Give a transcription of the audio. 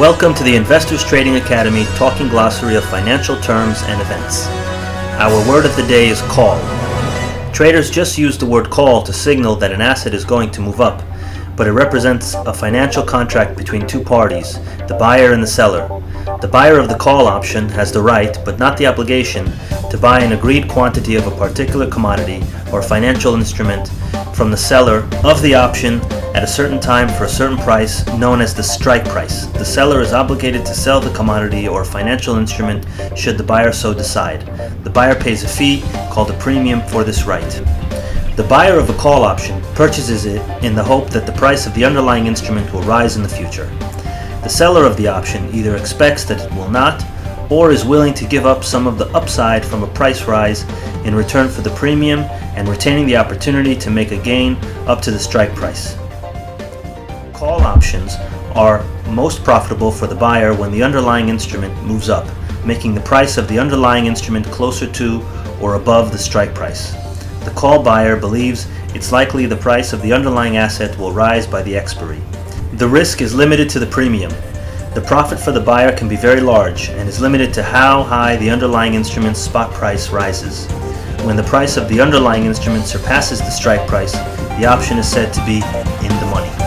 Welcome to the Investors Trading Academy talking glossary of financial terms and events. Our word of the day is call. Traders just use the word call to signal that an asset is going to move up, but it represents a financial contract between two parties, the buyer and the seller. The buyer of the call option has the right, but not the obligation, to buy an agreed quantity of a particular commodity or financial instrument from the seller of the option at a certain time for a certain price known as the strike price. The seller is obligated to sell the commodity or financial instrument should the buyer so decide. The buyer pays a fee called a premium for this right. The buyer of a call option purchases it in the hope that the price of the underlying instrument will rise in the future. The seller of the option either expects that it will not, or is willing to give up some of the upside from a price rise in return for the premium and retaining the opportunity to make a gain up to the strike price. Call options are most profitable for the buyer when the underlying instrument moves up, making the price of the underlying instrument closer to or above the strike price. The call buyer believes it's likely the price of the underlying asset will rise by the expiry. The risk is limited to the premium. The profit for the buyer can be very large and is limited to how high the underlying instrument's spot price rises. When the price of the underlying instrument surpasses the strike price, the option is said to be in the money.